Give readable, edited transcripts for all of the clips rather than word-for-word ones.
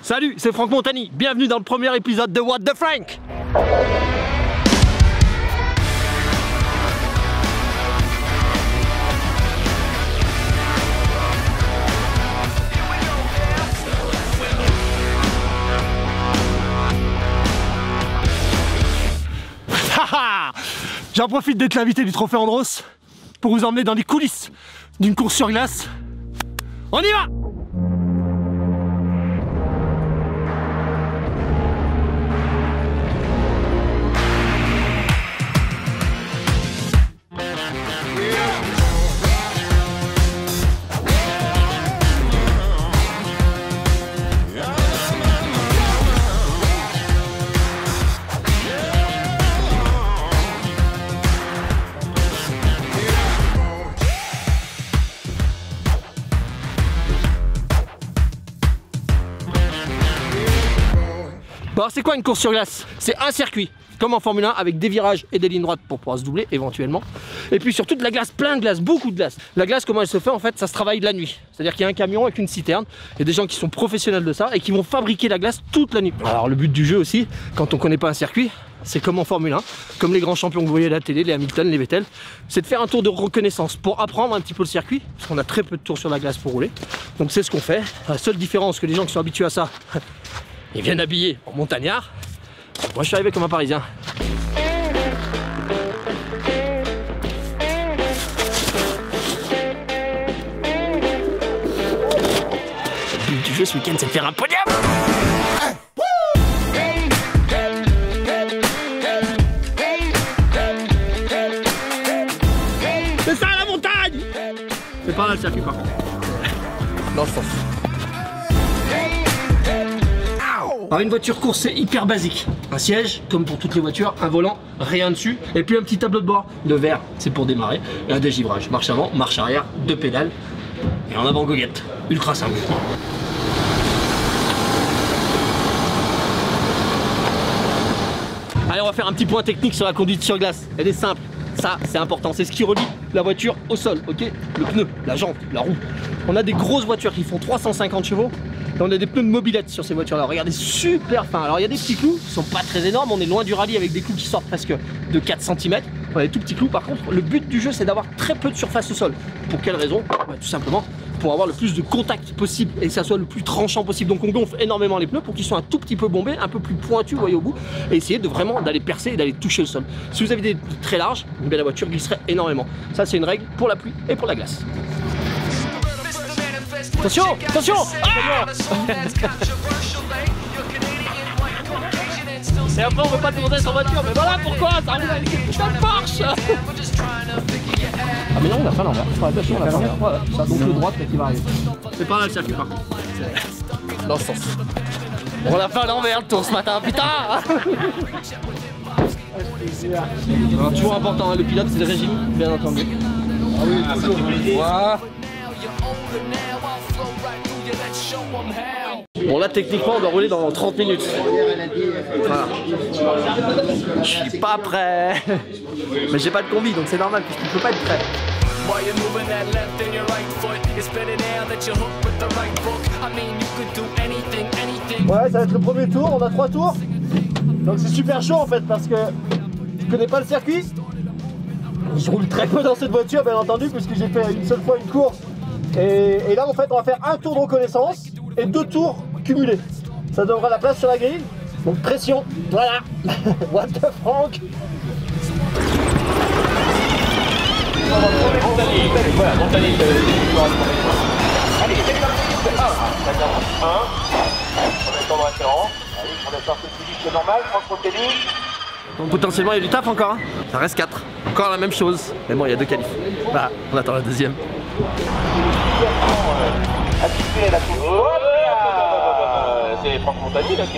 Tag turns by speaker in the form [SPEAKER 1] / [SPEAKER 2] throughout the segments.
[SPEAKER 1] Salut, c'est Franck Montagny, bienvenue dans le premier épisode de What the Frank. J'en profite d'être l'invité du Trophée Andros pour vous emmener dans les coulisses d'une course sur glace. On y va! Bon, alors c'est quoi une course sur glace? C'est un circuit, comme en Formule 1, avec des virages et des lignes droites pour pouvoir se doubler éventuellement. Et puis surtout de la glace, plein de glace, beaucoup de glace. La glace, comment elle se fait en fait? Ça se travaille de la nuit. C'est-à-dire qu'il y a un camion avec une citerne, il y a des gens qui sont professionnels de ça et qui vont fabriquer la glace toute la nuit. Alors le but du jeu aussi, quand on connaît pas un circuit, c'est comme en Formule 1, comme les grands champions que vous voyez à la télé, les Hamilton, les Vettel, c'est de faire un tour de reconnaissance pour apprendre un petit peu le circuit, parce qu'on a très peu de tours sur la glace pour rouler. Donc c'est ce qu'on fait. La seule différence que les gens qui sont habitués à ça, ils viennent habillés en montagnard. Moi je suis arrivé comme un Parisien. Le but du jeu ce week-end c'est de faire un podium. C'est ça la montagne. C'est pas là le circuit par contre. Dans ce sens. Alors une voiture course c'est hyper basique. Un siège, comme pour toutes les voitures, un volant, rien dessus, et puis un petit tableau de bord. Le vert, c'est pour démarrer, et un dégivrage. Marche avant, marche arrière, 2 pédales, et en avant goguette. Ultra simple. Allez, on va faire un petit point technique sur la conduite sur glace. Elle est simple, ça c'est important, c'est ce qui relie la voiture au sol, ok? Le pneu, la jante, la roue. On a des grosses voitures qui font 350 chevaux. Et on a des pneus de mobilette sur ces voitures-là. Regardez, super fin. Alors il y a des petits clous qui sont pas très énormes. On est loin du rallye avec des clous qui sortent presque de 4 cm. On a des tout petits clous. Par contre, le but du jeu, c'est d'avoir très peu de surface au sol. Pour quelle raison? Tout simplement pour avoir le plus de contact possible et que ça soit le plus tranchant possible. Donc on gonfle énormément les pneus pour qu'ils soient un tout petit peu bombés, un peu plus pointus, vous voyez, au bout, et essayer de vraiment d'aller percer et d'aller toucher le sol. Si vous avez des pneus très larges, la voiture glisserait énormément. Ça, c'est une règle pour la pluie et pour la glace. Attention, attention, ah. Et après on veut pas demander sa voiture, mais voilà pourquoi ça roule avec une putain de Porsche. Ah mais non, on a fait l'envers, attention, on a fait l'envers. Voilà, ça donc le droite qui va arriver. C'est pas là le circuit par contre. Dans ce sens. On a fait l'envers le tour ce matin, putain. Alors toujours important, hein, le pilote c'est le régime, bien entendu. Ah oui, toujours. Voilà. Bon là techniquement on doit rouler dans 30 minutes. Voilà. Je suis pas prêt. Mais j'ai pas de combi donc c'est normal puisque je peux pas être prêt. Ouais, ça va être le premier tour, on a 3 tours. Donc c'est super chaud en fait parce que je connais pas le circuit. Je roule très peu dans cette voiture bien entendu puisque j'ai fait une seule fois une course. Et là en fait on va faire un tour de reconnaissance et 2 tours cumulés. Ça donnera la place sur la grille. Donc pression, voilà. What the Frank. Allez, c'est parti. On est en référent. On est sorti de normal, Franck Montagny. Donc potentiellement il y a du taf encore, hein. Ça reste 4. Encore la même chose. Mais bon il y a 2 qualifs. Bah on attend la deuxième.
[SPEAKER 2] C'est Franck Montagny là qui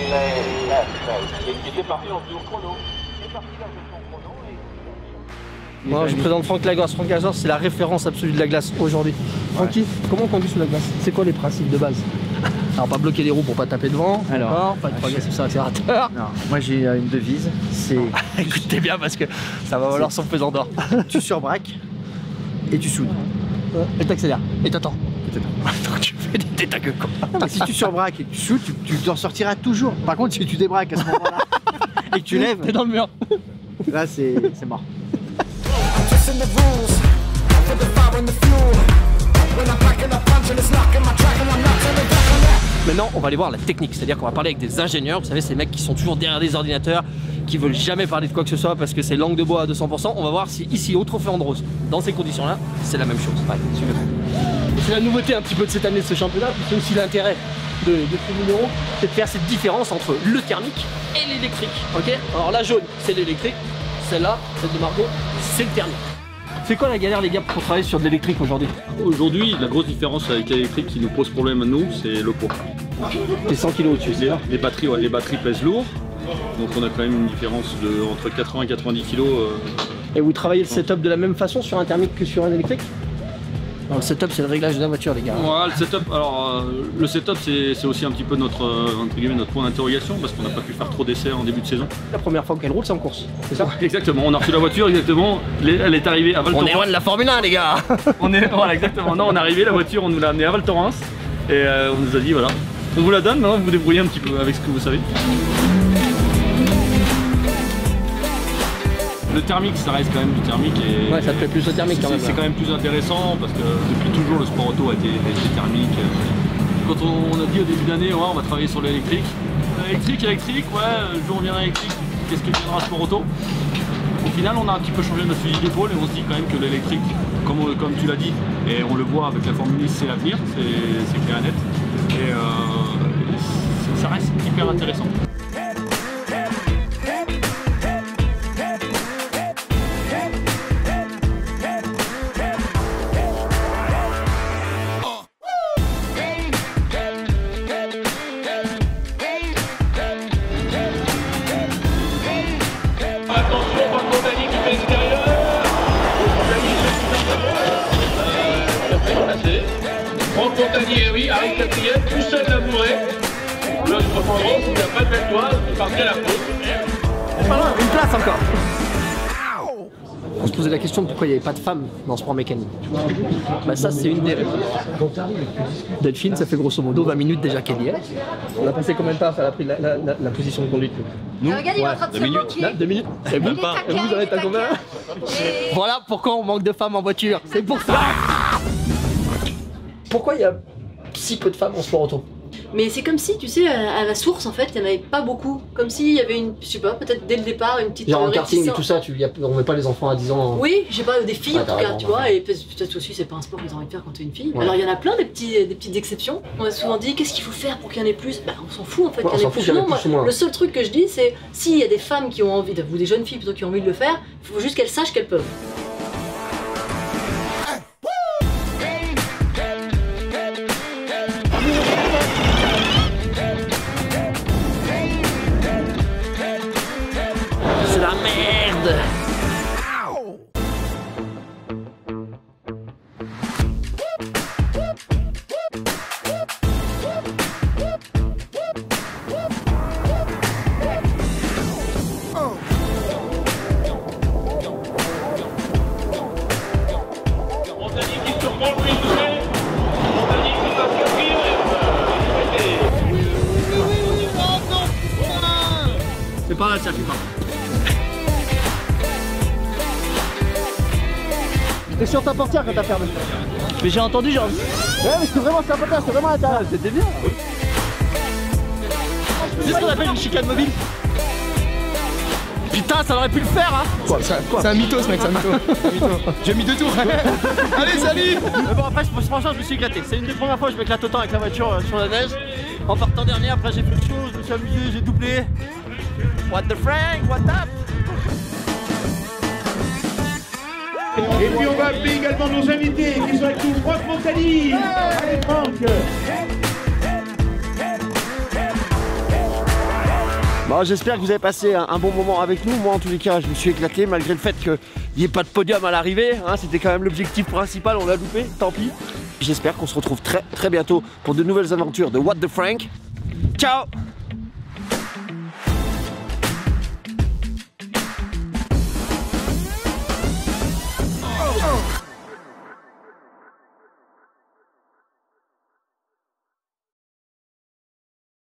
[SPEAKER 2] était parti dans le chrono.
[SPEAKER 1] Moi je présente Franck Lagorce. Franck Lagorce c'est la référence absolue de la glace aujourd'hui. Francky, comment on conduit sous la glace? C'est quoi les principes de base? Alors pas bloquer les roues pour pas taper devant, alors pas être agressif sur l'accélérateur.
[SPEAKER 3] Moi j'ai une devise, c'est...
[SPEAKER 1] Écoutez bien parce que ça va valoir son pesant d'or.
[SPEAKER 3] Tu surbraques et tu soudes.
[SPEAKER 1] Et t'accélères, et t'attends. Donc tu fais T'es ta gueule, quoi.
[SPEAKER 4] Non, mais si tu surbraques et que tu shootes, tu t'en sortiras toujours. Par contre, si tu débraques à ce moment-là et que tu lèves,
[SPEAKER 1] T'es dans le mur.
[SPEAKER 4] là c'est mort.
[SPEAKER 1] Maintenant, on va aller voir la technique, c'est-à-dire qu'on va parler avec des ingénieurs. Vous savez, ces mecs qui sont toujours derrière des ordinateurs, qui veulent jamais parler de quoi que ce soit parce que c'est langue de bois à 200%. On va voir si ici, au Trophée Andros, dans ces conditions-là, c'est la même chose. Ouais, c'est la nouveauté un petit peu de cette année de ce championnat, puis c'est aussi l'intérêt de ce numéro, c'est de faire cette différence entre le thermique et l'électrique. Ok. Alors la jaune, c'est l'électrique, celle-là, celle de Margot, c'est le thermique. C'est quoi la galère les gars pour travailler sur de l'électrique aujourd'hui?
[SPEAKER 5] Aujourd'hui, la grosse différence avec l'électrique qui nous pose problème à nous, c'est le poids.
[SPEAKER 1] C'est 100 kg au-dessus, c'est ça?
[SPEAKER 5] Les batteries, ouais, les batteries pèsent lourd, donc on a quand même une différence de entre 80 et 90 kg.
[SPEAKER 1] Et vous travaillez le setup de la même façon sur un thermique que sur un électrique? Non, le setup c'est le réglage de la voiture les gars.
[SPEAKER 5] Voilà, le setup, alors le setup c'est aussi un petit peu notre, entre guillemets, notre point d'interrogation parce qu'on n'a pas pu faire trop d'essais en début de saison.
[SPEAKER 1] La première fois qu'elle roule c'est en course, c'est ça?
[SPEAKER 5] Exactement, on a reçu la voiture exactement, elle est arrivée à Val Thorens.
[SPEAKER 1] On est loin de la Formule 1 les gars.
[SPEAKER 5] Voilà exactement, non on est arrivé, la voiture on nous l'a amenée à Val Thorens et on nous a dit voilà, on vous la donne, maintenant vous vous débrouillez un petit peu avec ce que vous savez. Le thermique, ça reste quand même du thermique et
[SPEAKER 1] ouais, ça te fait plus le thermique quand même.
[SPEAKER 5] C'est quand même plus intéressant parce que depuis toujours le sport auto a été thermique. Quand on a dit au début d'année, ouais, on va travailler sur l'électrique. Électrique, ouais, le jour où on viendra électrique, qu'est-ce que viendra sport auto? Au final, on a un petit peu changé notre fusil d'épaule et on se dit quand même que l'électrique, comme tu l'as dit, et on le voit avec la Formule 1, c'est l'avenir, c'est clair et net. Et ça reste hyper intéressant.
[SPEAKER 2] Montagnier, oui, arrive quatrième, tout seul labouré. Là, je reprends gros, il n'y a pas de belle toile, il part bien la faute.
[SPEAKER 1] Une place encore. On se posait la question de pourquoi il n'y avait pas de femmes dans ce sport mécanique. Bah ça c'est une des réponses. Delphine, ça fait grosso modo 20 minutes déjà qu'elle y est. On a passé combien de temps? Elle a pris la position de conduite?
[SPEAKER 6] Nous, regarde, il est en train de se moquer.
[SPEAKER 1] 2 minutes. Et même pas. Et vous en êtes à combien? Voilà pourquoi on manque de femmes en voiture. C'est pour ça. Pourquoi il y a si peu de femmes en sport auto?
[SPEAKER 6] Mais c'est comme si, tu sais, à la source, en fait, il n'y en avait pas beaucoup. Comme s'il y avait une, je sais pas, peut-être dès le départ, une petite...
[SPEAKER 1] Genre en karting et tout ça, on met pas les enfants à 10 ans.
[SPEAKER 6] Oui, j'ai pas des filles
[SPEAKER 1] Ouais,
[SPEAKER 6] en tout cas,
[SPEAKER 1] raison,
[SPEAKER 6] tu vois, et peut-être aussi c'est pas un sport que tu as envie de faire quand tu es une fille.
[SPEAKER 1] Ouais.
[SPEAKER 6] Alors il y en a plein des petites exceptions. On a souvent dit, qu'est-ce qu'il faut faire pour qu'il y en ait plus? Bah on s'en fout en fait
[SPEAKER 1] Ouais,
[SPEAKER 6] qu'il y en ait
[SPEAKER 1] on s'en fout
[SPEAKER 6] plus.
[SPEAKER 1] qu'il y en ait
[SPEAKER 6] Non,
[SPEAKER 1] plus ou moins.
[SPEAKER 6] le seul truc que je dis, c'est s'il y a des femmes qui ont envie, ou des jeunes filles plutôt qui ont envie de le faire, il faut juste qu'elles sachent qu'elles peuvent.
[SPEAKER 1] C'est la merde.
[SPEAKER 2] Montagnier qui surprend le Touché. Montagnier qui passe quatrième.
[SPEAKER 1] C'est pas là le circuit. T'es sur ta portière quand t'as fermé. Mais j'ai entendu genre. Ouais mais c'est vraiment sur ta portière, c'est vraiment à l'intérieur. C'était bien. C'est ce qu'on appelle une chicane mobile. Putain ça aurait pu le faire hein. Quoi,
[SPEAKER 7] C'est un mytho ce mec, c'est un mytho. J'ai mis 2 tours. Allez, salut.
[SPEAKER 1] Mais bon après franchement je me suis éclaté. C'est une des premières fois que je m'éclate autant avec la voiture sur la neige. En partant dernier, après j'ai fait autre chose, je me suis amusé, j'ai doublé. What the Frank, what up?
[SPEAKER 8] Et puis on va appeler également nos invités qui sont avec nous, Franck Montagnier. Allez Franck.
[SPEAKER 4] Bon, j'espère que vous avez passé un bon moment avec nous. Moi en tous les cas je me suis éclaté malgré le fait qu'il n'y ait pas de podium à l'arrivée hein, c'était quand même l'objectif principal, on l'a loupé, tant pis. J'espère qu'on se retrouve très bientôt pour de nouvelles aventures de What the Frank. Ciao.